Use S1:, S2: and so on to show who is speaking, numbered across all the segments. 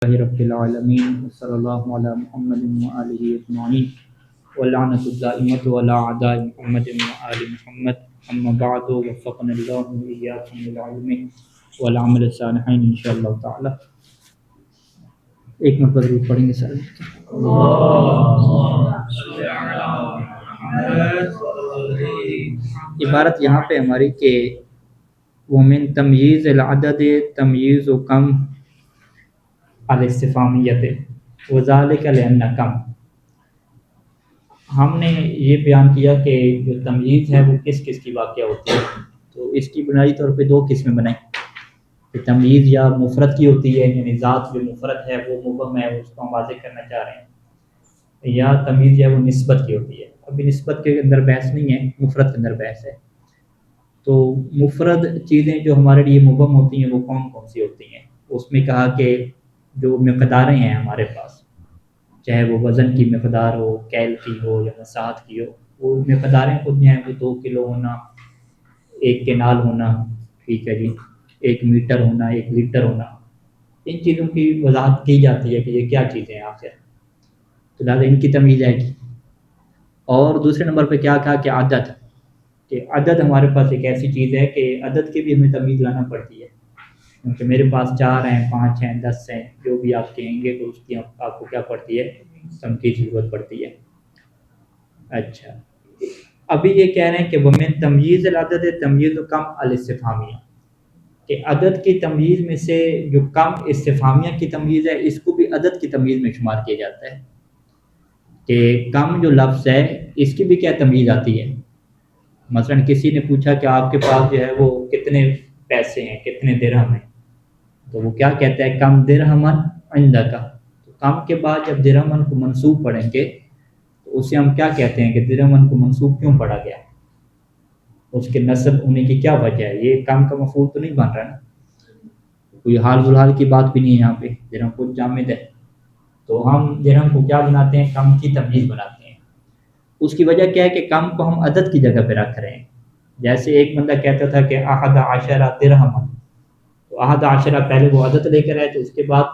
S1: رب العالمین صلی اللہ علی محمد وآلہ اجمعین واللعنۃ الدائمۃ علی اعداء محمد وآل محمد اما بعد وفقنا اللہ وإیاکم للعلم والعمل الصالحین انشاءاللہ تعالی۔ ایک مرتبہ ضرور پڑھیں گے سر۔ عبارت یہاں پہ ہماری کہ ومن تمییز العدد تمییز و کم الاستفہامیت وذالک لأن کم۔ ہم نے یہ بیان کیا کہ جو تمییز ہے وہ کس کس کی واقع ہوتی ہے، تو اس کی بنیادی طور پہ دو قسمیں بنائیں کہ تمییز یا مفرد کی ہوتی ہے، یعنی ذات جو مفرد ہے وہ مبہم ہے، اس کو ہم واضح کرنا چاہ رہے ہیں، یا تمییز ہے وہ نسبت کی ہوتی ہے۔ ابھی نسبت کے اندر بحث نہیں ہے، مفرد کے اندر بحث ہے۔ تو مفرد چیزیں جو ہمارے لیے مبہم ہوتی ہیں وہ کون کون سی ہوتی ہیں؟ اس میں کہا کہ جو مقداریں ہیں ہمارے پاس، چاہے وہ وزن کی مقدار ہو، کیل کی ہو یا مساحت کی ہو، وہ مقداریں خود ہیں، وہ 2 کلو ہونا، 1 کنال ہونا، ٹھیک ہے جی، 1 میٹر ہونا، 1 لیٹر ہونا، ان چیزوں کی وضاحت کی جاتی ہے کہ یہ کیا چیزیں ہیں آخر، تو لہٰذا ان کی تمیز آئے گی۔ اور دوسرے نمبر پہ کیا کہا کہ عدد، کہ عدد ہمارے پاس ایک ایسی چیز ہے کہ عدد کی بھی ہمیں تمیز لانا پڑتی ہے، کیونکہ میرے پاس 4 ہیں، 5 ہیں، 10 ہیں، جو بھی آپ کہیں گے تو اس کی آپ کو کیا پڑتی ہے، سم کی ضرورت پڑتی ہے۔ اچھا، ابھی یہ کہہ رہے ہیں کہ ومن تمییز العدد تمییز کم الاستفہامیہ، کہ عدد کی تمییز میں سے جو کم استفہامیہ کی تمییز ہے اس کو بھی عدد کی تمییز میں شمار کیا جاتا ہے، کہ کم جو لفظ ہے اس کی بھی کیا تمییز آتی ہے۔ مثلا کسی نے پوچھا کہ آپ کے پاس جو ہے وہ کتنے پیسے ہیں، کتنے درہم ہیں، تو وہ کیا کہتا ہے، کم درہمن عندک، تو کم کے بعد جب درہمن کو منصوب پڑھیں گے تو اسے ہم کیا کہتے ہیں کہ درہمن کو منصوب کیوں پڑھا گیا، اس کے نصب ہونے کی کیا وجہ ہے، یہ کم کا مفعول تو نہیں بن رہا نا، کوئی حال الحال کی بات بھی نہیں ہے یہاں پہ، درہم کو جامد ہے، تو ہم درہم کو کیا بناتے ہیں، کم کی تمییز بناتے ہیں۔ اس کی وجہ کیا ہے کہ کم کو ہم عدد کی جگہ پہ رکھ رہے ہیں۔ جیسے ایک بندہ کہتا تھا کہ 11 درہم، تو 11 پہلے وہ عدد لے کر آئے تو اس کے بعد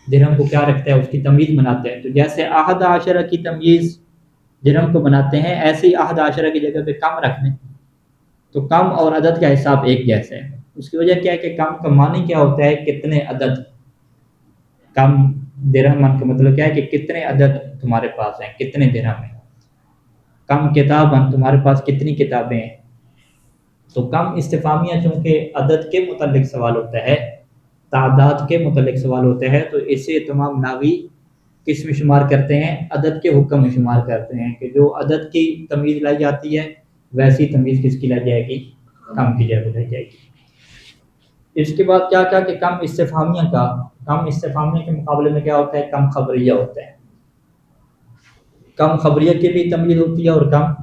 S1: درہم کو کیا رکھتا ہے، اس کی تمییز بناتے ہیں۔ تو جیسے 11 کی تمییز درہم کو بناتے ہیں، ایسے ہی 11 کی جگہ پہ کم رکھ دیں تو کم اور عدد کا حساب ایک جیسا ہے۔ اس کی وجہ کیا ہے کہ کم کا معنی کیا ہوتا ہے، کتنے عدد، کم درہم کا مطلب کیا ہے کہ کتنے عدد تمہارے پاس ہیں، کتنے درہم ہیں۔ کم کتابن، تمہارے پاس کتنی کتابیں ہیں۔ تو کم استفہامیہ چونکہ عدد کے متعلق سوال ہوتا ہے، تعداد کے متعلق سوال ہوتا ہے، تو اسے تمام ناوی کس میں شمار کرتے ہیں، عدد کے حکم میں شمار کرتے ہیں، کہ جو عدد کی تمیز لائی جاتی ہے ویسی تمیز کس کی لائی جائے گی، کم کی جگہ لائی جائے گی۔ اس کے بعد کیا کہا کہ کم استفہامیہ کا، کم استفہامیہ کے مقابلے میں کیا ہوتا ہے، کم خبریہ ہوتا ہے۔ کم خبریہ کی بھی تمیز ہوتی ہے اور کم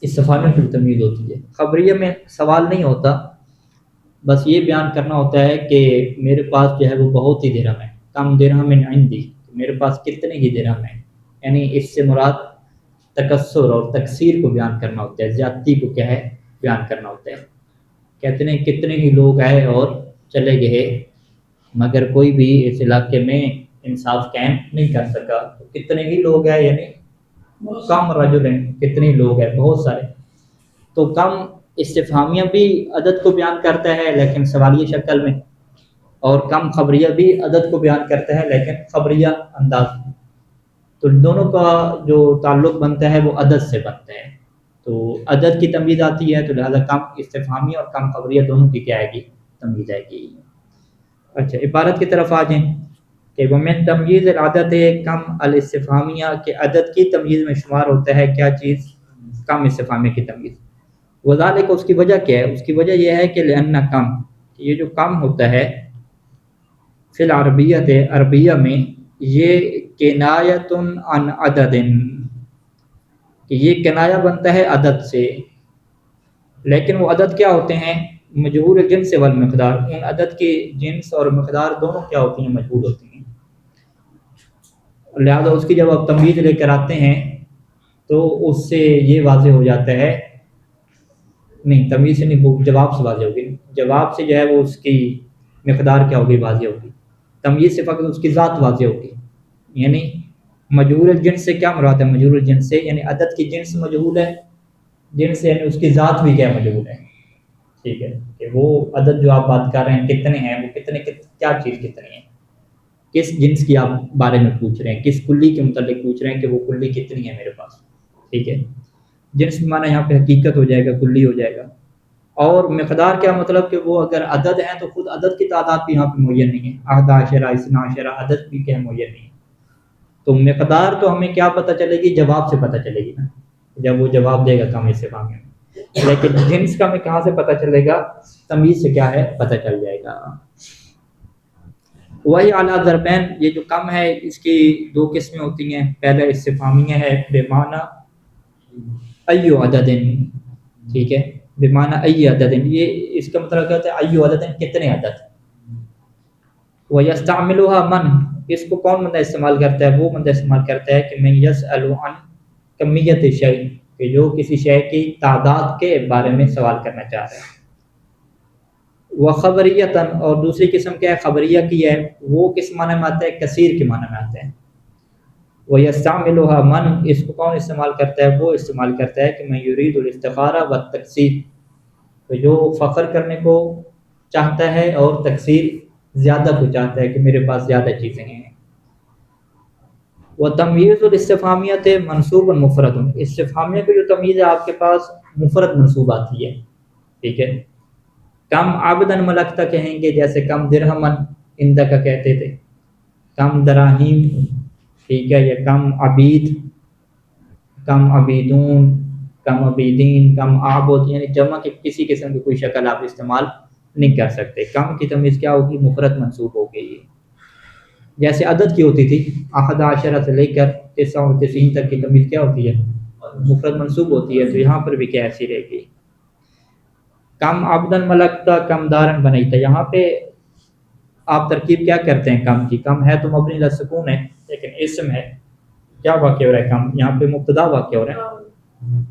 S1: استفہامیہ کی بھی تمیز ہوتی ہے۔ خبریہ میں سوال نہیں ہوتا، بس یہ بیان کرنا ہوتا ہے کہ میرے پاس جو ہے وہ بہت ہی درہم ہے، کم درہم عندی، میرے پاس کتنے ہی درہم ہیں، یعنی اس سے مراد تکثر اور تکثیر کو بیان کرنا ہوتا ہے، زیادتی کو کیا ہے، بیان کرنا ہوتا ہے۔ کہتے ہیں کتنے ہی لوگ آئے اور چلے گئے مگر کوئی بھی اس علاقے میں انصاف قائم نہیں کر سکا، تو کتنے ہی لوگ ہیں یعنی کم رجل ہیں، کتنے لوگ ہیں، بہت سارے۔ تو کم استفہامیہ بھی عدد کو بیان کرتا ہے لیکن سوالیہ شکل میں، اور کم خبریہ بھی عدد کو بیان کرتا ہے لیکن خبریہ انداز میں، تو دونوں کا جو تعلق بنتا ہے وہ عدد سے بنتا ہے۔ تو عدد کی تمیز آتی ہے تو لہذا کم استفہامیہ اور کم خبریہ دونوں کی کیا آئے گی، تمیز آئے گی۔ اچھا، عبارت کی طرف آ جائیں کہ ومن تمییز العدد کم الاستفہامیہ، کہ عدد کی تمیز میں شمار ہوتا ہے کیا چیز، کم استفہامیہ کی تمیز۔ وذالک، اس کی وجہ کیا ہے، اس کی وجہ یہ ہے کہ لأن کم، یہ جو کم ہوتا ہے فی العربیت، عربیہ میں، یہ کنایۃ عن عدد، کہ یہ کنایہ بنتا ہے عدد سے، لیکن وہ عدد کیا ہوتے ہیں، مجہول الجنس والمقدار، ان عدد کی جنس اور مقدار دونوں کیا ہوتی ہیں، مجہول ہوتی ہیں۔ لہذا اس کی جب آپ تمیز لے کر آتے ہیں تو اس سے یہ واضح ہو جاتا ہے، نہیں تمیز سے نہیں، جواب سے واضح ہوگی، جواب سے جو ہے وہ اس کی مقدار کیا ہوگی، واضح ہوگی۔ تمییز سے فقط اس کی ذات واضح ہوگی. یعنی مجہول الجنس سے کیا مراد ہے؟ مجہول الجنس سے یعنی عدد کی جنس مجہول ہے، جنس یعنی اس کی ذات بھی کیا مجہول ہے. ٹھیک ہے، کہ وہ عدد جو آپ بات کر رہے ہیں کتنے ہیں، وہ کتنے کیا چیز کتنی ہے، کس جنس کی آپ بارے میں پوچھ رہے ہیں، کس کلی کے متعلق پوچھ رہے ہیں کہ وہ کلی کتنی ہے میرے پاس. ٹھیک ہے، جنس معنی یہاں پہ حقیقت ہو جائے گا، کلی ہو جائے گا. اور مقدار کیا مطلب کہ وہ اگر عدد ہیں تو خود عدد کی تعداد بھی یہاں پہ معین نہیں ہے. 11 12 عدد بھی کیا معین نہیں ہے. تو مقدار تو ہمیں کیا پتہ چلے گی؟ جواب سے پتہ چلے گی نا، جب وہ جواب دے گا کم استفہامی میں. لیکن جنس کا ہمیں کہاں سے پتہ چلے گا؟ تمیز سے کیا ہے پتہ چل جائے گا. وہی اعلیٰ ضربین، یہ جو کم ہے اس کی دو قسمیں ہوتی ہیں. پہلا استفہامیہ ہے بمعنی ایو عدد. ٹھیک ہے، بمعنی ای عدد، یہ اس کا مطلب کیا ہوتا ہے؟ ایو عدد کتنے عدد. وَيَسْتَعْمِلُهَا مَنْ، اس کو کون بندہ استعمال کرتا ہے؟ وہ بندہ استعمال کرتا ہے کہ مَنْ يَسْأَلُ عَنْ کمیت شیء، کہ جو کسی شے کی تعداد کے بارے میں سوال کرنا چاہ رہا ہے. وَخَبَرِيَّةً، اور دوسری قسم کیا ہے؟ خبریہ کی ہے. وہ کس معنی میں آتا ہے؟ کثیر کے معنی میں آتا ہے. وَيَسْتَعْمِلُهَا مَنْ، اس کو کون استعمال کرتا ہے؟ وہ استعمال کرتا ہے کہ مَنْ يُرِيدُ الْاِفْتِخَارَ وَالتَّكْثِيرَ، تو جو فخر کرنے کو چاہتا ہے اور تکثیر زیادہ کو چاہتا ہے کہ میرے پاس زیادہ چیزیں ہیں. وَتَمْيِيزُ الْاِسْتِفْهَامِيَّةِ مَنْصُوبٌ مُفْرَدٌ، استفہامیہ کو جو تمیز ہے آپ کے پاس مفرد منصوب آتی ہے. ٹھیک ہے، کم عبدن ملکتا کہیں گے، جیسے کم درہمن اندہ کا کہتے تھے، کم دراہیم. ٹھیک ہے، یا کم عبید، کم عبیدون، کم عبیدین، کم عابد، یعنی جمع کے کسی قسم کی کوئی شکل آپ استعمال نہیں کر سکتے. کم کی تمیز کیا ہوگی؟ مفرد منصوب ہو گئی. جیسے عدد کی ہوتی تھی 11 سے لے کر 99 تک کی تمیز کیا ہوتی ہے؟ مفرد منصوب ہوتی ہے. تو یہاں پر بھی کیا ایسی رہے گی؟ کم عبدن ملکتا، کم دارن بنیتا. یہاں پہ آپ ترکیب کیا کرتے ہیں کم کی؟ کم ہے تو مبنی علی السکون ہے، لیکن اسم ہے. کیا واقع ہو رہا ہے؟ کم یہاں پہ مبتدا واقع ہو رہا ہے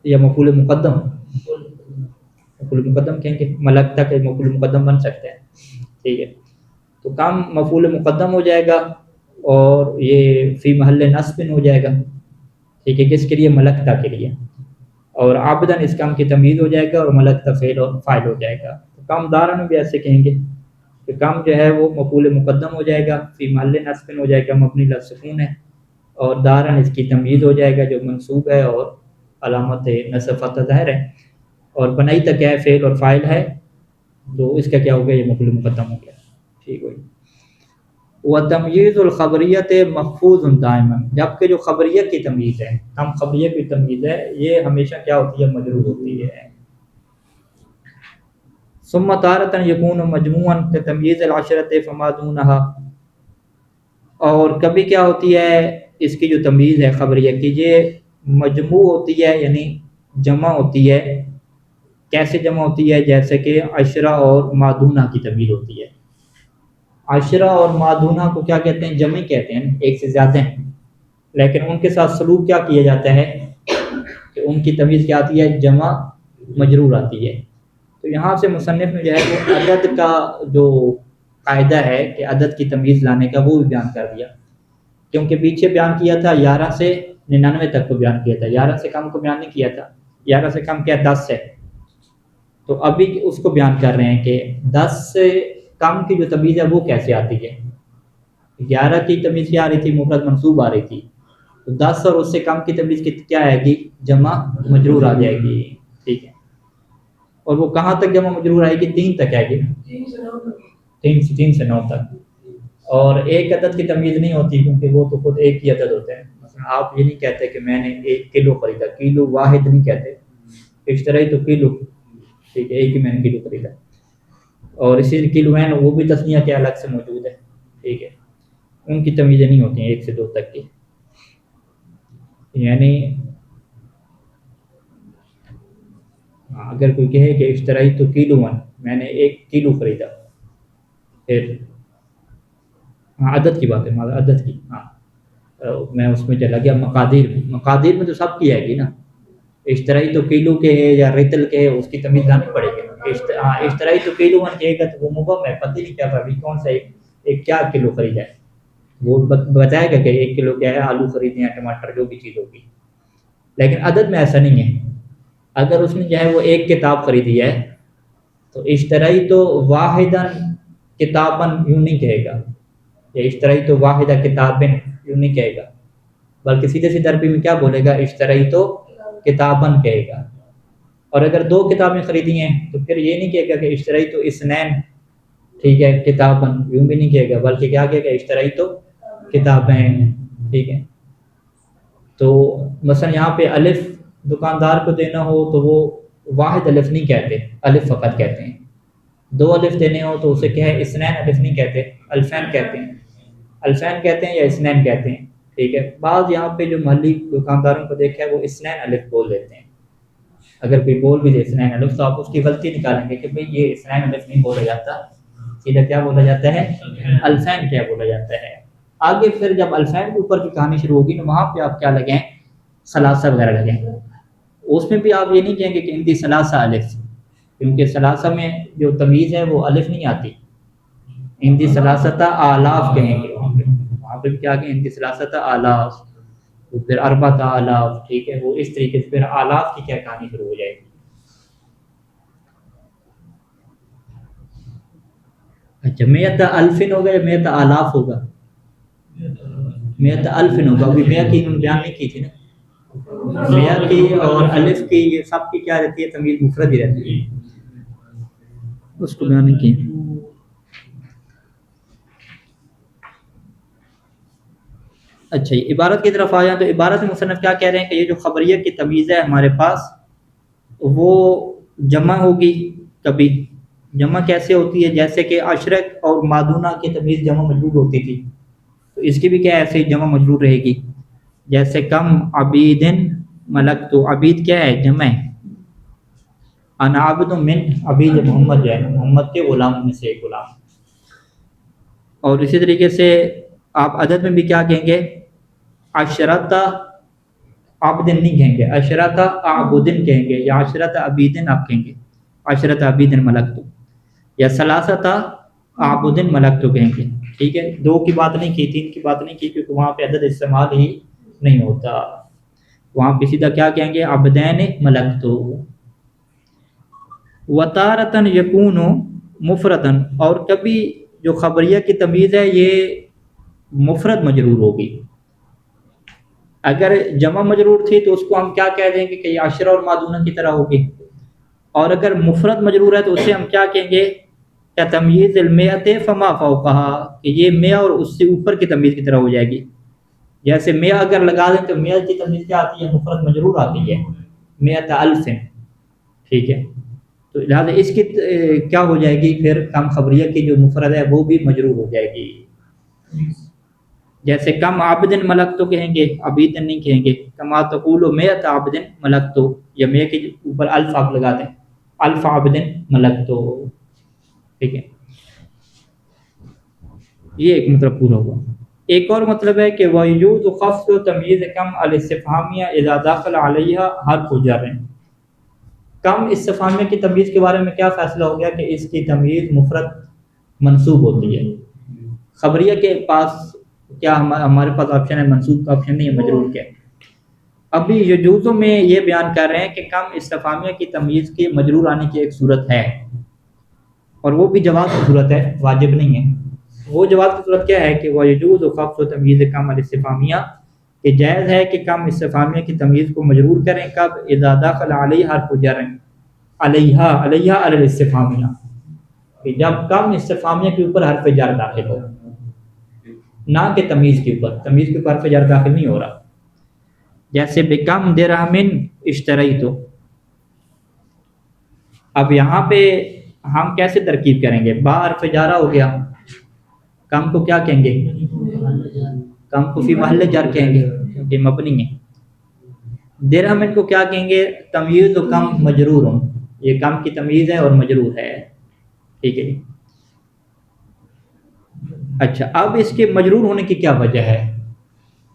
S1: یا مفعول مقدم؟ مفعول مقدم کہیں گے، ملکتا کے مفعول مقدم بن سکتے ہیں. ٹھیک ہے، تو کم مفعول مقدم ہو جائے گا اور یہ فی محل نصب ہو جائے گا. ٹھیک ہے، کس کے لیے؟ ملکتا کے لیے. اور عبدن اس کم کی تمیز ہو جائے گا اور ملکتا فعل اور فاعل ہو جائے گا. کم دارن بھی ایسے کہیں گے کہ کم جو ہے وہ مفعول مقدم ہو جائے گا، فی محل نصب ہو جائے گا، مبنی علی السکون ہے. اور دارن اس کی تمیز ہو جائے گا جو منصوب ہے اور علامت نصب فتح ظاہر ہے. اور بنائی تک ہے فعل اور فاعل ہے، تو اس کا کیا ہو گیا؟ یہ مفعول مقدم ہو گیا. ٹھیک ہو گئی. وَتَمْيِيزُ الْخَبَرِيَّةِ مَخْفُوظٌ دَائِمًا، جبکہ جو خبریہ کی تمیز ہے، ہم خبریہ کی تمیز ہے، یہ ہمیشہ کیا ہوتی ہے؟ مجرور ہوتی ہے. ثُمَّ تَارَةً يَكُونُ مَجْمُوعًا كَتَمْيِيزِ الْعَشْرَةِ فَمَا دُونَهَا، اور کبھی کیا ہوتی ہے اس کی جو تمیز ہے خبریہ کی، یہ مجموع ہوتی ہے یعنی جمع ہوتی ہے. کیسے جمع ہوتی ہے؟ جیسے کہ عشرہ اور مادونہ کی تمیز ہوتی ہے. عشرہ اور مادونہ کو کیا کہتے ہیں؟ جمع کہتے ہیں، ایک سے زیادہ ہیں، لیکن ان کے ساتھ سلوک کیا کیا جاتا ہے کہ ان کی تمیز کیا آتی ہے؟ جمع مجرور آتی ہے. تو یہاں سے مصنف نے جو ہے وہ عدد کا جو قاعدہ ہے کہ عدد کی تمیز لانے کا وہ بھی بیان کر دیا، کیونکہ پیچھے بیان کیا تھا 11 سے 99 تک کو بیان کیا تھا، 11 سے کم کو بیان نہیں کیا تھا. 11 سے کم کیا؟ 10 ہے. تو ابھی اس کو بیان کر رہے ہیں کہ 10 سے کم کی جو تمیز ہے وہ کیسے آتی ہے. 11 کی تمیز کیا آ رہی تھی؟ مفرد منصوب آ رہی تھی. تو 10 اور اس سے کم کی تمیز کیا آئے گی؟ جمع مجرور آ جائے گی. ٹھیک ہے، اور وہ کہاں تک جمع مجرور آئے گی؟ 3 تک آئے گی، 3 سے 9 تک. اور ایک عدد کی تمیز نہیں ہوتی کیونکہ وہ تو خود ایک ہی عدد ہوتا ہے. مثلا آپ یہ نہیں کہتے کہ میں نے 1 کلو خریدا، کلو واحد نہیں کہتے، اشترائی تو کلو. ٹھیک ہے، ایک ہی میں نے کلو خریدا. اور اسی کلو ہے وہ بھی تسنیہ کے الگ سے موجود ہے. ٹھیک ہے، ان کی تمیزیں نہیں ہوتی ہیں 1 سے 2 تک کی. یعنی اگر کوئی کہے کہ اشترائی تو کلو میں نے 1 کلو خریدا، پھر عدد کی بات ہے، عدد کی. میں اس میں چلا گیا مقادیر میں تو سب کی آئے گی نا. اشترائی تو کلو کے ہے یا ریتل کے ہے، اس کی تمیز لانی پڑے گی. اشترائی تو کلو کہے گا تو وہ مبہم ہے، پتہ نہیں کیا ابھی کون سا ایک کیا کلو خریدا ہے، وہ بتائے گا کہ 1 کلو کیا ہے، آلو خریدے ہیں، ٹماٹر، جو بھی چیز ہوگی. لیکن عدد میں ایسا نہیں ہے. اگر اس نے جو ہے وہ ایک کتاب خریدی ہے تو اشترائی تو واحداً کتاباً یوں نہیں کہے گا، یا اشترائی تو واحدہ کتابن یوں نہیں کہے گا، بلکہ سیدھے سیدھے عربی میں کیا بولے گا، اشترائی تو کتاباً کہے گا. اور اگر 2 کتابیں خریدی ہیں تو پھر یہ نہیں کہے گا کہ اشترائی تو اسنین، ٹھیک ہے، کتاباً یوں بھی نہیں کہے گا، بلکہ کیا کہے گا، اشترائی تو کتابیں. ٹھیک ہے. تو مثلا یہاں پہ الف دکاندار کو دینا ہو تو وہ واحد الف نہیں کہتے، الف فقط کہتے ہیں. 2 الف دینے ہو تو اسے کیا ہے، اسنین الف نہیں کہتے، الفین کہتے ہیں. الفین کہتے ہیں یا اسنین کہتے ہیں. ٹھیک ہے. بعض یہاں پہ جو محلی دکانداروں کو دیکھا ہے وہ اسنین الف بول دیتے ہیں. اگر کوئی بول بھی دے اسنین الف تو آپ اس کی غلطی نکالیں گے کہ بھئی یہ اسنین الف نہیں بولا جاتا، سیدھا کیا بولا جاتا ہے، الفین کیا بولا جاتا ہے. آگے پھر جب الفین کے اوپر کی کہانی شروع ہوگی نا، وہاں پہ آپ کیا لگیں، ثلاثہ وغیرہ لگیں. اس میں بھی آپ یہ نہیں کہیں گے کہ اندی ثلاثہ الف، کیونکہ ثلاثہ میں جو تمیز ہے وہ الف نہیں آتی. اندی ثلاثہ آلاف کہیں گے، وہاں پہ بھی کیا کہیں، اندی ثلاثہ آلاف، پھر اربعۃ آلاف. ٹھیک ہے. وہ اس طریقے سے پھر آلاف کی کیا کہانی شروع ہو جائے گی. اچھا، میت الفن ہوگا یا میت آلاف ہوگا؟ میت الفن ہوگا. ابھی میا کی انہوں نے بیان نہیں کی تھی نا، میا کی اور الف کی یہ سب کی کیا رہتی ہے، تمیز مفرد ہی رہتی ہے، اس کو بیان نہیں کی. اچھا، یہ عبارت کی طرف آیا تو عبارت میں مصنف کیا کہہ رہے ہیں کہ یہ جو خبریہ کی تمیز ہے ہمارے پاس وہ جمع ہوگی. کبھی جمع کیسے ہوتی ہے، جیسے کہ اشرک اور مادونہ کی تمیز جمع مجرور ہوتی تھی، تو اس کی بھی کیا ایسے جمع مجرور رہے گی. جیسے کم عبیدن ملک، تو عبید کیا ہے، جمع ہے. انا عبد من عبید محمد، جو ہے محمد کے غلام میں سے ایک غلام. اور اسی طریقے سے آپ عدد میں بھی کیا کہیں گے، عشرت عبدن نہیں کہیں گے، عشرت عبدن کہیں گے، یا عشرت عبیدن آپ کہیں گے، عشرت عبیدن ملک تو، یا ثلاثت عبدن ملک تو کہیں گے. ٹھیک ہے. 2 کی بات نہیں کی، 3 کی بات نہیں کی، کیونکہ وہاں پہ عدد استعمال ہی نہیں ہوتا. وہاں پہ سیدھا کیا کہیں گے، عبدین ملک تو. وطارتن یکون مفردن، اور کبھی جو خبریہ کی تمیز ہے یہ مفرد مجرور ہوگی. اگر جمع مجرور تھی تو اس کو ہم کیا کہہ دیں گے کہ یہ عشرہ اور مادونہ کی طرح ہوگی. اور اگر مفرد مجرور ہے تو اسے ہم کیا کہیں گے، کہ تمیز المیت فما فوقها، کہ یہ میا اور اس سے اوپر کی تمیز کی طرح ہو جائے گی. جیسے میا اگر لگا دیں تو میا کی تمیز کیا آتی ہے، مفرد مجرور آتی ہے، میت الف. ٹھیک ہے. تو لہٰذا اس کی کیا ہو جائے گی، پھر کم خبریہ کی جو مفرد ہے وہ بھی مجرور ہو جائے گی. جیسے کم عابدن ملک تو کہیں گے، عبیدن نہیں کہیں گے. کما تقول میت عابدن ملک تو، یا مے کے اوپر الف آپ لگا دیں، الف عابدن ملک تو. ٹھیک ہے. یہ ایک مطلب پورا ہوا. ایک اور مطلب ہے کہ وَيُجُوزُ خَفْضُ تَمْيِيزِ كَمْ الاستفهامية إذا دخل عليها حرف جر. کم استفہامیہ کی تمیز کے بارے میں کیا فیصلہ ہو گیا کہ اس کی تمیز مفرد منصوب ہوتی ہے. خبریہ کے پاس کیا ہمارے پاس آپشن ہے، منصوب کا آپشن نہیں ہے، مجرور کے. ابھی یجوزوں میں یہ بیان کر رہے ہیں کہ کم استفہامیہ کی تمیز کی مجرور آنے کی ایک صورت ہے، اور وہ بھی جواز کی صورت ہے، واجب نہیں ہے. وہ جواز کی صورت کیا ہے کہ وہ یجوز و خفض تمیز کم الاستفہامیہ، کہ جائز ہے کہ کم استفہامیہ کی تمیز کو مجرور کریں. کب، اذا دخل علیہ حرف جر، علیہا علی الاستفہامیہ، کہ جب کم استفہامیہ کے اوپر حرف جر داخل ہو، نہ کہ تمیز کے اوپر. تمیز کے اوپر حرف جر داخل نہیں ہو رہا. جیسے بکم درہم اشتریت. اب یہاں پہ ہم کیسے ترکیب کریں گے، با حرف جارہ ہو گیا، کم کو کیا کہیں گے، کم کو فی محل جر کہیں گے کیونکہ مبنی ہے. درہم کو کیا کہیں گے، تمیز و کم مجرور ہوں، یہ کم کی تمیز ہے اور مجرور ہے. ٹھیک ہے. اچھا، اب اس کے مجرور ہونے کی کیا وجہ ہے،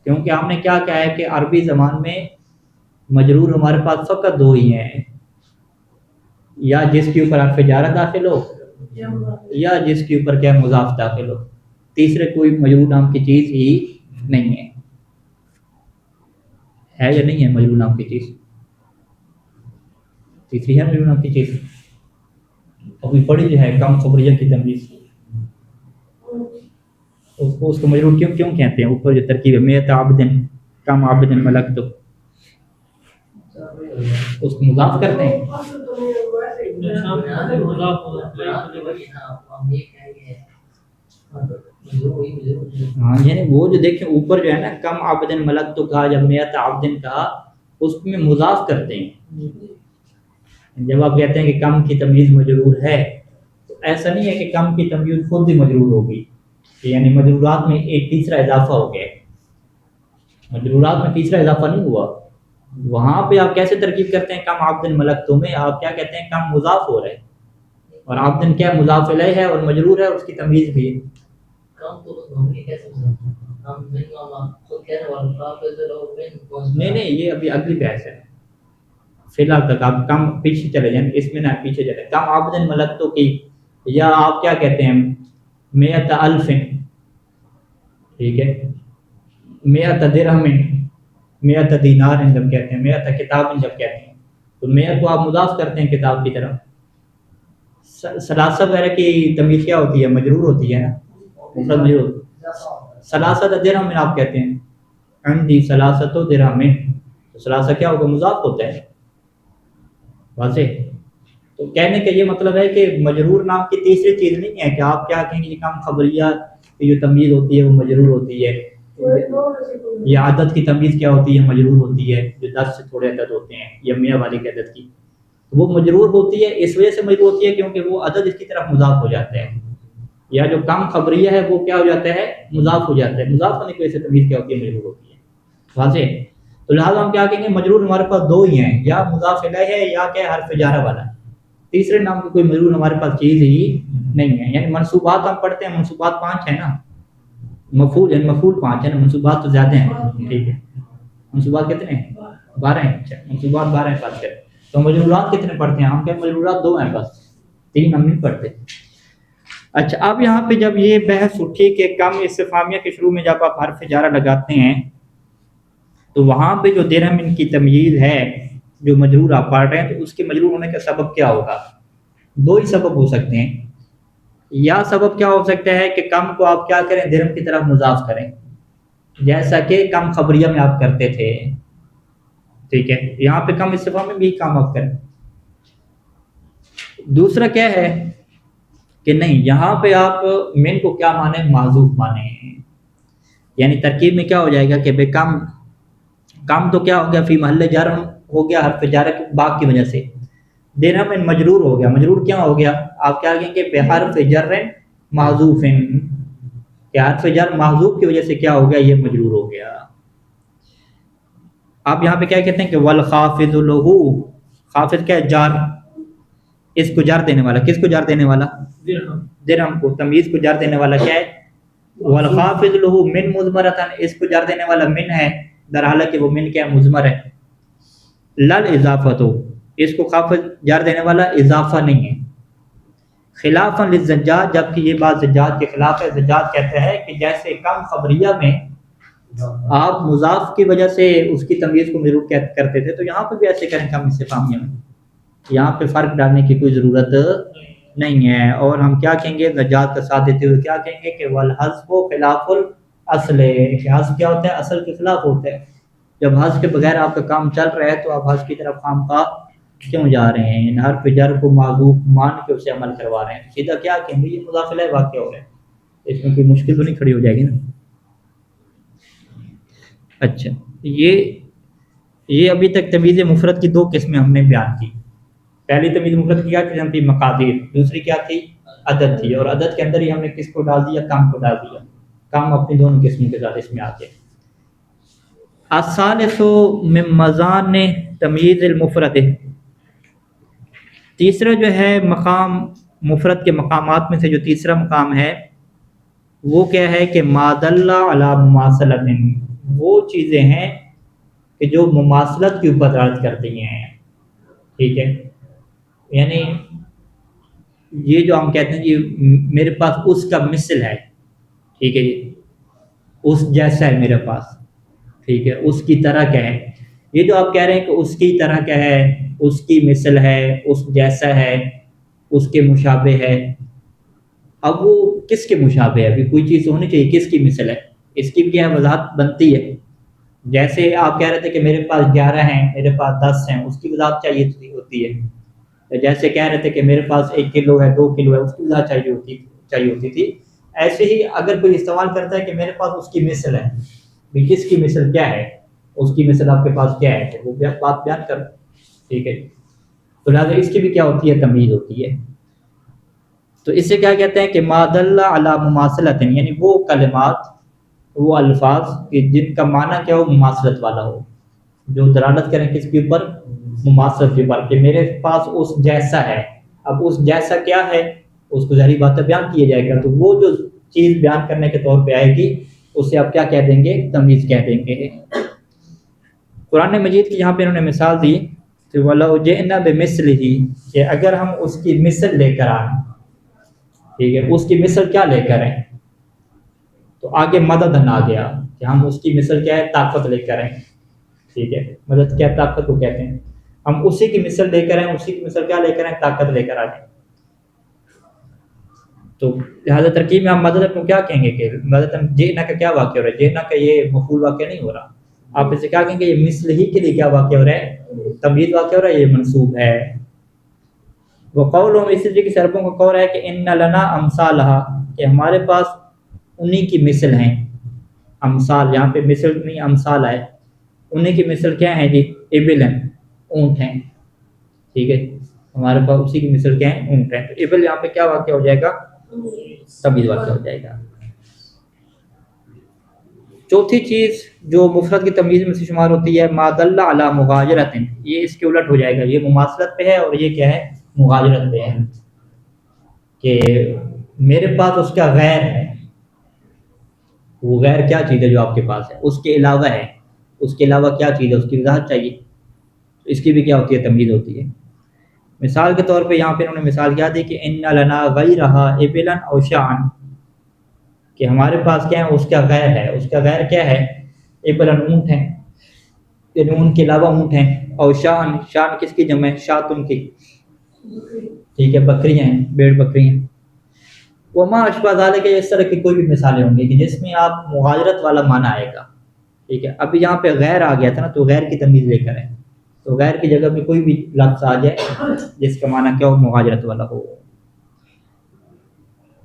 S1: کیونکہ ہم نے کیا کہا ہے کہ عربی زبان میں مجرور ہمارے پاس فقط 2 ہی ہیں، یا جس کے اوپر حرف جارہ داخل ہو، یا جس کے اوپر کیا مضاف داخل ہو. تیسرے کوئی مجرور نام کی چیز ہی نہیں ہے یا نہیں ہے مجرور نام کی چیز؟ تیسری ہے مجرور نام کی چیز، ابھی پڑھی جو ہے کم خبریہ کی تمیز، اس کو مجرور کیوں کہتے ہیں؟ اوپر جو ترکیب ہے میت عبدن کم عبدن ملک، تو اس کو مضاف کرتے ہیں. ہاں یعنی وہ جو دیکھیں اوپر جو ہے نا کم عبدن ملک تو کہا، جب میت عبدن کہا اس میں مضاف کرتے ہیں. جب آپ کہتے ہیں کہ کم کی تمیز مجرور ہے تو ایسا نہیں ہے کہ کم کی تمیز خود بھی مجرور ہوگی، یعنی مجرورات میں ایک تیسرا اضافہ ہو گیا. مجرورات میں تیسرا اضافہ نہیں ہوا. وہاں پہ آپ کیسے ترکیب کرتے ہیں کم عبدن ملک تو میں آپ کیا کہتے ہیں کم مضاف ہو رہے، اور عبدن کیا مضاف الیہ ہے اور مجرور ہے، اس کی تمیز بھی ہے. نہیں یہ ابھی اگلی بحث ہے، فی الحال تک آپ کم پیچھے چلے جائیں، اس میں نہ پیچھے چلے. کم عبدن ملک تو کی، یا آپ کیا کہتے ہیں میت الفن، ٹھیک ہے، میت درہم، میت دینار جب کہتے ہیں، میت کتاب جب کہتے ہیں تو میت کو آپ مضاف کرتے ہیں کتاب کی طرف. ثلاثہ وغیرہ کی تمیز کیا ہوتی ہے؟ مجرور ہوتی ہے نا، مفرد مجرور. ثلاثہ درہم آپ کہتے ہیں عندی ثلاثۃ درہم، تو ثلاثہ کیا ہوگا؟ مضاف ہوتا ہے. واضح؟ تو کہنے کا یہ مطلب ہے کہ مجرور نام کی تیسری چیز نہیں ہے کہ آپ کیا کہیں گے کم خبریہ کی جو تمیز ہوتی ہے وہ مجرور ہوتی ہے. یہ عدد کی تمیز کیا ہوتی ہے؟ مجرور ہوتی ہے. جو 10 سے تھوڑے عدد ہوتے ہیں یا میاں والی کی عدد کی، وہ مجرور ہوتی ہے. اس وجہ سے مجرور ہوتی ہے کیونکہ وہ عدد اس کی طرف مضاف ہو جاتا ہے، یا جو کم خبریہ ہے وہ کیا ہو جاتا ہے؟ مضاف ہو جاتا ہے. مضاف ہونے کی وجہ سے تمیز کیا ہوتی ہے؟ مجرور ہوتی ہے. واضح؟ تو لہٰذا ہم کیا کہیں گے مجرور ہمارے پاس دو ہی ہیں، یا مضاف الیہ ہے یا کیا حرف جارہ والا. تیسرے نام کی کوئی مجرور ہمارے پاس چیز ہی نہیں ہے. یعنی منصوبات ہم پڑھتے ہیں، منصوبات 5 ہیں نا، مفعول یعنی مفعول 5 ہے نا، منصوبات تو زیادہ ہیں. ٹھیک ہے، منصوبات کتنے ہیں؟ 12 ہیں. اچھا منصوبات 12 ہیں بات کریں تو مجرورات کتنے پڑھتے ہیں ہم؟ کیا مجرورات 2 ہیں بس، 3 ہم نہیں پڑھتے. اچھا اب یہاں پہ جب یہ بحث اٹھی کہ کم استفہامیہ کے شروع میں جب آپ حرف جارہ لگاتے ہیں تو وہاں پہ جو درہم ان کی تمیز ہے جو مجرور آپ پڑھ رہے ہیں تو اس کے مجرور ہونے کا سبب کیا ہوگا؟ 2 ہی سبب ہو سکتے ہیں. یا سبب کیا ہو سکتا ہے کہ کم کو آپ کیا کریں؟ درہم کی طرف مضاف کریں، جیسا کہ کم خبریہ میں آپ کرتے تھے. ٹھیک ہے، یہاں پہ کم استفہام میں بھی کام آپ کریں. دوسرا کیا ہے کہ نہیں، یہاں پہ آپ من کو کیا مانے؟ معذوف مانے. یعنی ترکیب میں کیا ہو جائے گا کہ بے کم تو کیا ہو گیا؟ فی محل جر ہو گیا حرف جارہ کے باغ کی وجہ سے. درہم مجرور ہو گیا. مجرور کیا ہو گیا؟ آپ کیا کہیں گے بے حرف جر محذوف، کہ حرف جر محذوف کی وجہ سے کیا ہو گیا؟ یہ مجرور ہو گیا. آپ یہاں پہ کیا کہتے ہیں کہ والخافض لہو، خافض کیا ہے؟ جار، اس کو جار دینے والا. کس کو جار دینے والا؟ درہم کو. تمیز کو جار دینے والا کیا ہے؟ والخافض لہو من مضمرتن، اس کو جار دینے والا من ہے، در حالہ کہ وہ من کیا ہے؟ مضمر ہے. لل اضافتو، اس کو خافض جار دینے والا اضافہ نہیں ہے. خلافا للزجاج، جبکہ یہ بات زجاج کے خلاف ہے. زجاج کہتا ہے کہ جیسے کم خبریہ میں آپ مضاف کی وجہ سے اس کی تمیز کو مجرور کرتے تھے تو یہاں پہ بھی ایسے کریں کم استفہامیہ میں. یہاں پہ فرق ڈالنے کی کوئی ضرورت نہیں ہے. اور ہم کیا کہیں گے زجاج کا ساتھ دیتے ہوئے کیا کہیں گے کہ والحذف خلاف الاصل، کہ حذف کیا ہوتا ہے؟ اصل کے خلاف ہوتا ہے. جب حذف کے بغیر آپ کا کام چل رہا ہے تو آپ حذف کی طرف خام خواہ کیوں جا رہے ہیں؟ ان حرف جر کو معذوف مان کے اسے عمل کروا رہے ہیں. سیدھا کیا کہیں گے یہ مضاف الیہ واقع ہو رہا ہے، اس میں کوئی مشکل تو نہیں کھڑی ہو جائے گی نا. اچھا یہ ابھی تک تمیز مفرد کی 2 قسمیں ہم نے بیان کی. پہلی تمیز مفرد کی کیا قسم تھی؟ مقادیر. دوسری کیا تھی؟ عدد تھی. اور عدد کے اندر ہی ہم نے کس کو ڈال دیا؟ کم کو ڈال دیا. کم اپنی دونوں قسموں کے ساتھ اس میں آتے ہیں. الثالث من مزان تمیز المفرد، تیسرا جو ہے مقام مفرد کے مقامات میں سے جو تیسرا مقام ہے وہ کیا ہے کہ ما دل علی مماثلۃ، وہ چیزیں ہیں کہ جو مماثلت کے اوپر دلالت کرتی ہیں. ٹھیک ہے، یعنی یہ جو ہم کہتے ہیں کہ میرے پاس اس کا مثل ہے، ٹھیک ہے جی، اس جیسا ہے میرے پاس، ٹھیک ہے، اس کی طرح کیا ہے، یہ جو آپ کہہ رہے ہیں کہ اس کی طرح کیا ہے، اس کی مثل ہے، اس جیسا ہے، اس کے مشابہ ہے، اب وہ کس کے مشابہ ہے؟ ابھی کوئی چیز ہونی چاہیے کس کی مثل ہے، اس کی بھی کیا ہے وضاحت بنتی ہے۔ جیسے آپ کہہ رہے تھے کہ میرے پاس 11 ہیں، میرے پاس 10 ہیں، اس کی وضاحت چاہیے ہوتی ہے۔ جیسے کہہ رہے تھے کہ میرے پاس 1 کلو ہے، 2 کلو ہے، اس کی وضاحت چاہیے ہوتی تھی۔ ایسے ہی اگر کوئی استعمال کرتا ہے کہ میرے پاس اس کی مثل ہے، بھی کس کی مثل کیا ہے، اس کی مثل آپ کے پاس کیا ہے، تو وہ بات بیان کر، ٹھیک ہے۔ تو لہٰذا اس کی بھی کیا ہوتی ہے، تمیز ہوتی ہے۔ تو اس سے کیا کہتے ہیں کہ ما دل علی مماثلۃ، یعنی وہ کلمات، وہ الفاظ کہ جن کا معنی کیا ہو، مماثلت والا ہو، جو دلالت کریں کس کے اوپر، مماثلت کے اوپر، کہ میرے پاس اس جیسا ہے۔ اب اس جیسا کیا ہے، اس کو ظاہری باتیں بیان کیا جائے گا، تو وہ جو چیز بیان کرنے کے طور پہ آئے گی اسے آپ کیا کہہ دیں گے، تمیز کہہ دیں گے۔ قرآن مجید کی یہاں پہ انہوں نے مثال دی کہ وَلَوْ جِئْنَا بِمِثْلِهِ، کہ اگر ہم اس کی مثل لے کر آئیں، ٹھیک ہے، اس کی مثل کیا لے کر آئیں، تو آگے مدد آ گیا کہ ہم اس کی مثل کیا ہے، طاقت لے کر آئیں، ٹھیک ہے، مدد کیا طاقت کو کہتے ہیں، ہم اسی کی مثل لے کر آئیں، اسی کی مثل کیا لے کر آئیں، طاقت لے کر آ جائیں۔ تو لہٰذا ترکیب میں ہم مدد کو کیا کہیں گے کہ مدد جئنا کا کیا واقع ہو رہا ہے، جئنا کا یہ مفعول واقع نہیں ہو رہا، آپ اسے کیا کہیں گے، یہ مثل ہی کے لیے کیا واقع ہو رہا ہے، تمہید واقع ہو رہا ہے، یہ منصوب ہے۔ وقولہم، اس طرح کی عربوں کا قول ہے کہ ان لنا امثالہا، کہ ہمارے پاس انہی کی مثل ہیں، امثال یہاں پہ مثل نہیں امثال ہے، انہی کی مثل کیا ہیں جی، ابلن، اونٹ ہیں، ٹھیک ہے، ہمارے پاس اسی کی مثل کیا ہیں، اونٹ ہیں، تو ابل یہاں پہ کیا واقع ہو جائے گا، تمیز واقع ہو جائے گا۔ چوتھی چیز جو مفرد کی تمیز میں سے شمار ہوتی ہے، ما دل علی مغایرۃ، یہ اس کے الٹ ہو جائے گا، یہ مماثلت پہ ہے اور یہ کیا ہے، مغایرت پہ ہے، کہ میرے پاس اس کا غیر ہے، وہ غیر کیا چیز ہے جو آپ کے پاس ہے، اس کے علاوہ ہے، اس کے علاوہ کیا چیز ہے، اس کی وضاحت چاہیے، تو اس کی بھی کیا ہوتی ہے، تمیز ہوتی ہے۔ مثال کے طور پہ یہاں پہ انہوں نے مثال کیا دی کہ ان لنا غیرہا ابلا او شاء، کہ ہمارے پاس کیا ہے، اس کا غیر ہے، اس کا غیر کیا ہے، ابلا اونٹ ہیں، یعنی اونٹ کے علاوہ اونٹ ہیں، اور شان، شان کس کی جمع ہے، شاتن کی، ٹھیک ہے، بکریاں ہیں، بھیڑ بکریاں۔ وما اشبہ ذالک، اس طرح کی کوئی بھی مثالیں ہوں گی کہ جس میں آپ مغایرت والا معنی آئے گا، ٹھیک ہے۔ اب یہاں پہ غیر آ گیا تھا نا، تو غیر کی تمیز لے کر ہے، تو غیر کی جگہ پہ کوئی بھی لفظ آ جائے جس کا معنی کیا ہو، مغایرت والا ہو۔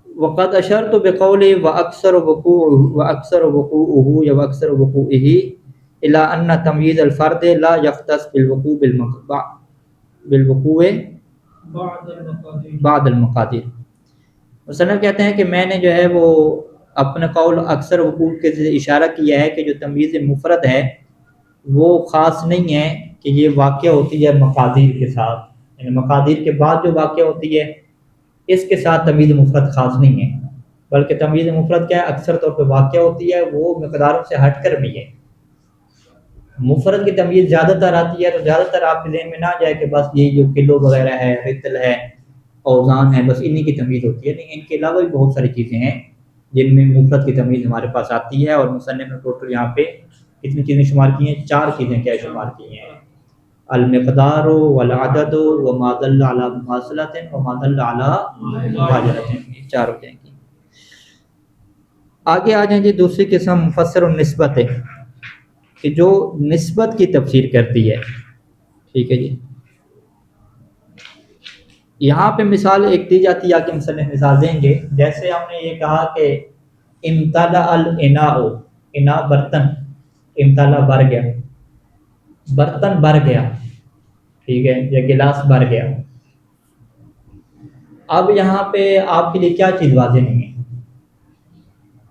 S1: وقد اشرت بقولی واکثر وقوعه یا واکثر وقوعه الى ان تمييز الفرد لا يختص بالوقوع بالوقوع بعد المقادیر۔ مصنف کہتے ہیں کہ میں نے جو ہے وہ اپنے قول اکثر وقوع کے اشارہ کیا ہے کہ جو تمییز مفرد ہے وہ خاص نہیں ہے کہ یہ واقع ہوتی ہے مقادیر کے ساتھ، یعنی مقادیر کے بعد جو واقع ہوتی ہے اس کے ساتھ تمییز مفرد خاص نہیں ہے، بلکہ تمییز مفرد کیا ہے، اکثر طور پہ واقع ہوتی ہے، وہ مقداروں سے ہٹ کر بھی ہے۔ مفرد کی تمییز زیادہ تر آتی ہے، تو زیادہ تر آپ کے ذہن میں نہ جائے کہ بس یہ جو کلو وغیرہ ہے، رتل ہے، اوزان ہے، بس انہی کی تمییز ہوتی ہے، نہیں، ان کے علاوہ بھی بہت ساری چیزیں ہیں جن میں مفرد کی تمییز ہمارے پاس آتی ہے، اور مصنف نے ٹوٹل یہاں پہ کتنی چیزیں شمار کی ہیں، 4 چیزیں کیا شمار کی ہیں، المقدار والعدد وما دل علی مماثلۃ وما دل علی مغایرۃ، یہ 4 ہو جائیں گی۔ آگے آ جائیں جی دوسری قسم مفسر النسبت ہے، کہ جو نسبت کی تفسیر کرتی ہے، ٹھیک ہے جی۔ یہاں پہ مثال ایک دی جاتی ہے کہ مصنف مثال دیں گے، جیسے ہم نے یہ کہا کہ امتلأ الاناء، اناء برتن، امتلأ بھر گیا، برتن بھر گیا، ٹھیک ہے، یا گلاس بھر گیا۔ اب یہاں پہ آپ کے لیے کیا چیز واضح نہیں ہے،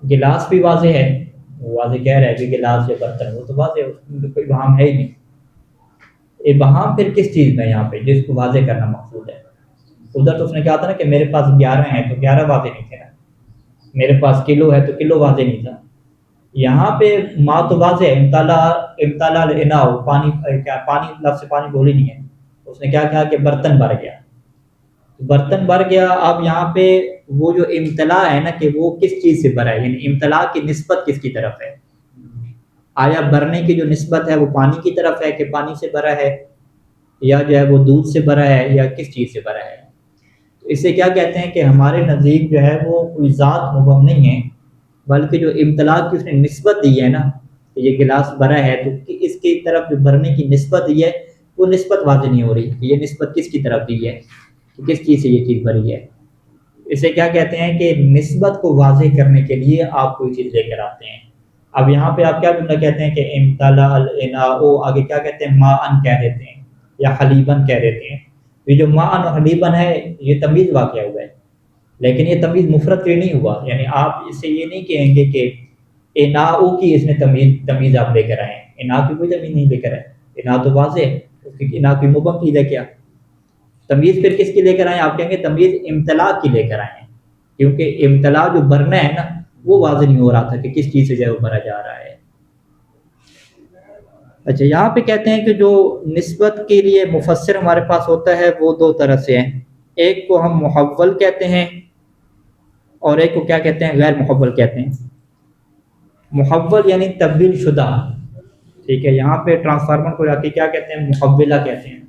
S1: گلاس بھی واضح ہے، وہ واضح کہہ رہا ہے کہ گلاس یا برتن، وہ تو واضح ہے، اس میں کوئی ابہام ہے ہی نہیں۔ ابہام پھر کس چیز میں یہاں پہ جس کو واضح کرنا مقصود ہے؟ ادھر تو اس نے کہا تھا نا کہ میرے پاس 11 ہیں، تو 11 واضح نہیں تھے نا، میرے پاس کلو ہے تو کلو واضح نہیں تھا۔ یہاں پہ ما تو واضح ہے، امتلأ الاناء، پانی، کیا پانی، لفظ سے پانی بولی نہیں ہے، اس نے کیا کہا کہ برتن بھر گیا، برتن بھر گیا۔ اب یہاں پہ وہ جو امتلا ہے نا کہ وہ کس چیز سے بھرا ہے، یعنی امتلا کی نسبت کس کی طرف ہے، آیا بھرنے کی جو نسبت ہے وہ پانی کی طرف ہے کہ پانی سے بھرا ہے، یا جو ہے وہ دودھ سے بھرا ہے، یا کس چیز سے بھرا ہے. تو اسے کیا کہتے ہیں کہ ہمارے نزدیک جو ہے وہ کوئی ذات مبہم نہیں ہے، بلکہ جو امتلا کی اس نے نسبت دی ہے نا کہ یہ گلاس بھرا ہے، تو اس کی طرف جو بھرنے کی نسبت دی ہے وہ نسبت واضح نہیں ہو رہی کہ یہ نسبت کس کی طرف دی ہے، کہ کس چیز سے یہ چیز بھری ہے. اسے کیا کہتے ہیں کہ نسبت کو واضح کرنے کے لیے آپ کوئی چیز لے کر آتے ہیں. اب یہاں پہ آپ کیا جملہ کہتے ہیں کہ امتلا الاناء، آگے کیا کہتے ہیں ماءن کہہ دیتے ہیں یا حلیبن کہہ دیتے ہیں. یہ جو ماءن اور حلیبن ہے یہ تمیز واقع ہوا ہے، لیکن یہ تمیز مفرد کے نہیں ہوا، یعنی آپ اس سے یہ نہیں کہیں گے کہ اناؤ کی اس نے تمیز آپ لے کر آئے ہیں، انا کی کوئی تمیز نہیں لے کر آئے. انا تو واضح ہے، انا کی مبہم چیز ہے. کیا تمیز پھر کس کی لے کر آئے؟ آپ کہیں گے تمیز امتلا کی لے کر آئے ہیں، کیونکہ امتلا جو بھرنا ہے نا وہ واضح نہیں ہو رہا تھا کہ کس چیز سے جو ہے وہ بھرا جا رہا ہے. اچھا، یہاں پہ کہتے ہیں کہ جو نسبت کے لیے مفسر ہمارے پاس ہوتا ہے وہ دو طرح سے ہیں، ایک کو ہم محول کہتے ہیں اور ایک کو کیا کہتے ہیں غیر محول کہتے ہیں. محول یعنی تبدیل شدہ، ٹھیک ہے. یہاں پہ ٹرانسفارمر کو جا کے کیا کہتے ہیں محولہ کہتے ہیں،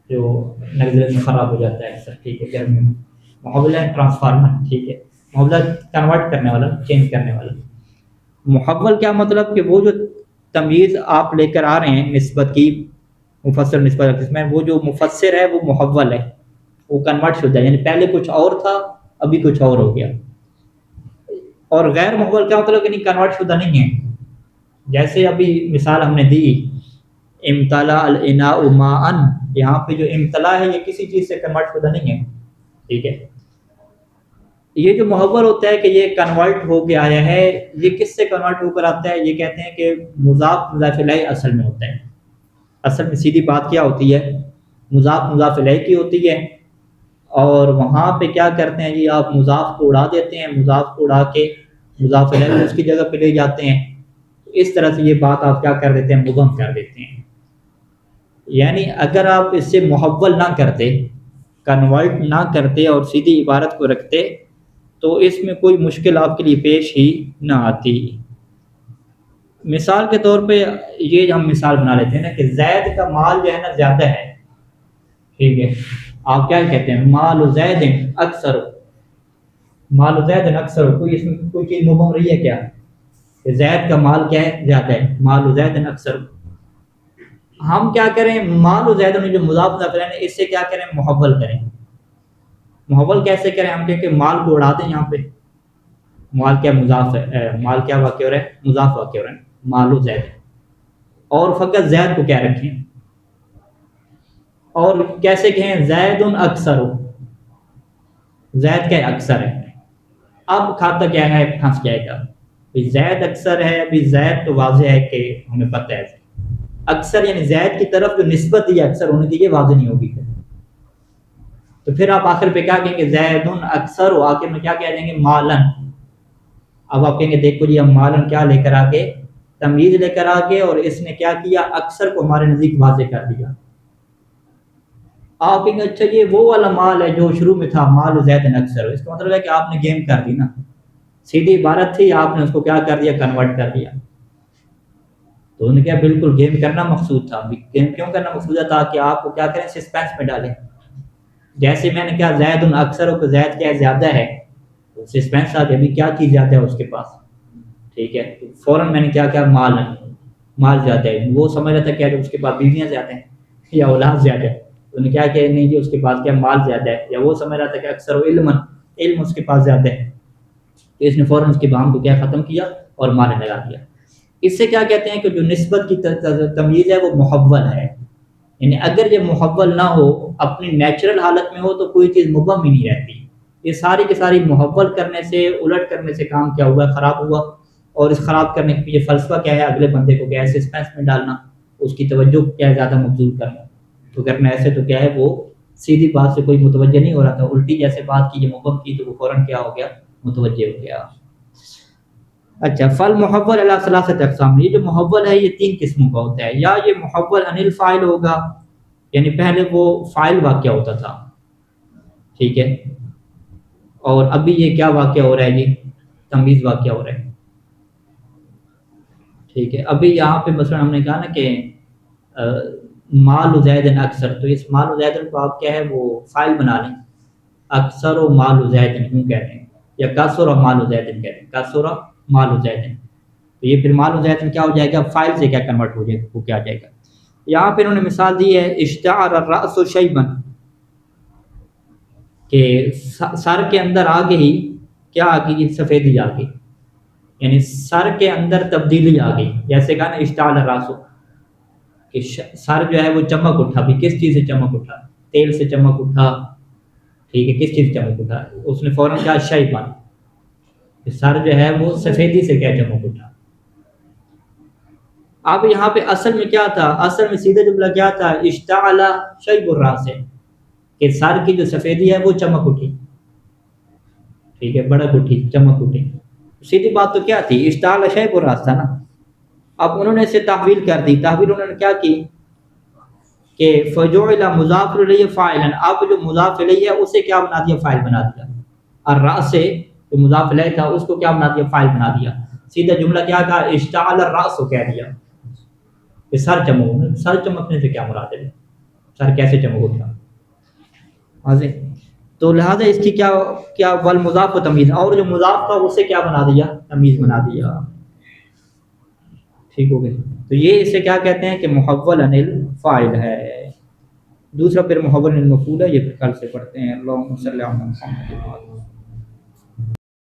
S1: جو نظر میں خراب ہو جاتا ہے سر، ٹھیک ہے. کیا محولہ ٹرانسفارمر، ٹھیک ہے. محولہ کنورٹ کرنے والا، چینج کرنے والا. محول کیا مطلب کہ وہ جو تمیز آپ لے کر آ رہے ہیں نسبت کی، مفسر نسبت جس میں وہ جو مفسر ہے وہ محول ہے، وہ کنورٹ شدہ ہے، یعنی پہلے کچھ اور تھا ابھی کچھ اور ہو گیا. اور غیر محول کیا مطلب یعنی کنورٹ شدہ نہیں ہے. جیسے ابھی مثال ہم نے دی امتلا الاناء ماء، یہاں پہ جو امتلا ہے یہ کسی چیز سے کنورٹ شدہ نہیں ہے، ٹھیک ہے. یہ جو محول ہوتا ہے کہ یہ کنورٹ ہو کے آیا ہے، یہ کس سے کنورٹ ہو کر آتا ہے؟ یہ کہتے ہیں کہ مضاف مضاف الیہ اصل میں ہوتا ہے. اصل میں سیدھی بات کیا ہوتی ہے، مضاف مضاف الیہ کی ہوتی ہے، اور وہاں پہ کیا کرتے ہیں جی آپ مضاف کو اڑا دیتے ہیں، مضاف کو اڑا کے مضاف الیہ کو اس کی جگہ پہ لے جاتے ہیں. اس طرح سے یہ بات آپ کیا کر دیتے ہیں مبہم کر دیتے ہیں. یعنی اگر آپ اس سے محول نہ کرتے، کنورٹ نہ کرتے اور سیدھی عبارت کو رکھتے تو اس میں کوئی مشکل آپ کے لیے پیش ہی نہ آتی. مثال کے طور پہ یہ ہم مثال بنا لیتے ہیں نا کہ زید کا مال جو ہے نا زیادہ ہے، ٹھیک ہے. آپ کیا کہتے ہیں مال زید اکثر، مال زید اکثر، کوئی اس میں کوئی چیز مبہم رہی ہے کیا کہ زید کا مال کیا ہے زیادہ ہے، مال زید اکثر. ہم کیا کریں مال زید میں جو مضاف مضاف الیہ ہے اس سے کیا کریں محول کریں. محول کیسے کریں؟ ہم کہیں کہ مال کو اڑا دیں، یہاں پہ مال کیا مضاف ہے، مال کیا واقع ہو رہا ہے مضاف واقع ہو رہا ہے، مال زید، اور فقط زید کو کیا رکھیں، اور کیسے کہیں زید اکثر، زید کیا اکثر ہے. اب کھاتا کیا ہے پھنس جائے گا، زید اکثر ہے. ابھی زید تو واضح ہے کہ ہمیں پتہ ہے، اکثر یعنی زید کی طرف جو نسبت دی اکثر ہونے کی یہ واضح نہیں ہوگی. تو پھر آپ آخر پہ کیا کہیں گے زید اکثر، و آخر میں کیا کہہ دیں گے مالن. اب آپ کہیں گے دیکھو جی ہم مالن کیا لے کر آگے تمیز لے کر آگے، اور اس نے کیا کیا اکثر کو ہمارے نزدیک واضح کر دیا. آپ کہیں گے اچھا یہ وہ والا مال ہے جو شروع میں تھا مال زید اکثر، اس کا مطلب ہے کہ آپ نے گیم کر دی نا، سیدھی عبارت تھی آپ نے اس کو کیا کر دیا کنورٹ کر دیا. تو انہوں نے کیا بالکل گیم کرنا مقصود تھا. گیم کیوں کرنا مقصود تھا؟ تاکہ آپ کو کیا کریں سسپینس میں ڈالیں. جیسے میں نے کیا زید اکثر کو زید کیا زیادہ ہے، تو سسپینس آ گیا ابھی کیا چیز زیادہ ہے اس کے پاس، ٹھیک ہے. تو فوراً میں نے کیا مال زیادہ ہے. وہ سمجھ رہا تھا کیا کہ اس کے پاس بیویاں زیادہ ہیں یا اولاد زیادہ ہے. تو انہوں نے کیا کہ نہیں جی اس کے پاس کیا مال زیادہ ہے. یا وہ سمجھ رہا تھا کہ اکثر علم اس کے پاس زیادہ ہے، تو اس نے فوراً اس کے بام کو کیا ختم کیا اور مال لگا دیا. اس سے کیا کہتے ہیں کہ جو نسبت کی تمیز ہے وہ محول ہے. یعنی اگر یہ محول نہ ہو، اپنی نیچرل حالت میں ہو تو کوئی چیز مبہم ہی نہیں رہتی. یہ ساری کی ساری محول کرنے سے الٹ کرنے سے کام کیا ہوا خراب ہوا. اور اس خراب کرنے کے پیچھے فلسفہ کیا ہے؟ اگلے بندے کو کیا ہے سسپینس میں ڈالنا، اس کی توجہ کیا ہے زیادہ مبذول کرنا. تو کرنا ایسے تو کیا ہے وہ سیدھی بات سے کوئی متوجہ نہیں ہو رہا تھا، الٹی جیسے بات کی یہ مبہم کی تو وہ فوراً کیا ہو گیا متوجہ ہو گیا. اچھا، فل محول علی ثلاثۃ اقسام، یہ جو محول ہے یہ تین قسموں کا ہوتا ہے. یا یہ محول عن الفاعل ہوگا، یعنی پہلے وہ فاعل واقعہ ہوتا تھا، ٹھیک ہے، اور ابھی یہ کیا واقعہ ہو رہا ہے جی؟ تمیز واقعہ ہو رہا ہے. ٹھیک ہے، ابھی یہاں پہ مثلا ہم نے کہا نا کہ مال زیدن اکثر، تو اس مال زیدن کو آپ کیا ہے وہ فائل بنا لیں. اکثر و مال زیدن کیوں کہتے ہیں، یا کثر و مال زیدن کہتے ہیں، کثر و مال زیدن. تو یہ پھر مال زیدن کیا ہو جائے گا، فائل سے کیا کنورٹ ہو جائے گا، وہ کیا آ جائے گا. یہاں پہ انہوں نے مثال دی ہے اشتعر الرأس شیبا، کہ سر کے اندر آ گئی کیا آ گئی، سفیدی آ گئی، یعنی سر کے اندر تبدیلی آ گئی. جیسے کہا نا اشتعل الرأس، کہ سر جو ہے وہ چمک اٹھا. بھی کس چیز سے چمک اٹھا، تیل سے چمک اٹھا. ٹھیک ہے، کس چیز سے چمک اٹھا، اس نے فوراً کہا شیبا، کہ سر جو ہے وہ سفیدی سے کیا چمک اٹھا. اب یہاں پہ اصل میں کیا تھا، اصل میں سیدھا جملہ کیا تھا، اشتعل شیب الراس، کہ سر کی جو سفیدی ہے وہ چمک اٹھی. ٹھیک ہے، بڑک اٹھی، چمک اٹھی. سیدھی بات تو کیا تھی، اشتعل شیب الراس تھا نا. اب انہوں نے اسے تحویل کر دی. تحویل انہوں نے کیا کی کہ فجعل مضاف الیہ فاعلا، اب جو مضاف الیہ ہے اسے کیا بنا دیا، فاعل بنا دیا. الراس سے جو مضاف الیہ تھا اس کو کیا بنا دیا، فاعل بنا دیا. سیدھا جملہ کیا کہا، اشتعل الراس کہہ دیا کہ سر چمک. سر چمکنے سے کیا مراد ہے، سر کیسے چمک اٹھا. واضح. تو لہٰذا اس کی کیا کیا والمضاف و تمیز، اور جو مضاف تھا اسے کیا بنا دیا، تمیز بنا دیا. ٹھیک ہو گئی. تو یہ اسے کیا کہتے ہیں کہ محول عن الفاعل ہے. دوسرا پھر محول عن المفعول ہے، یہ پھر کل سے پڑھتے ہیں. اللہم صلی علی محمد.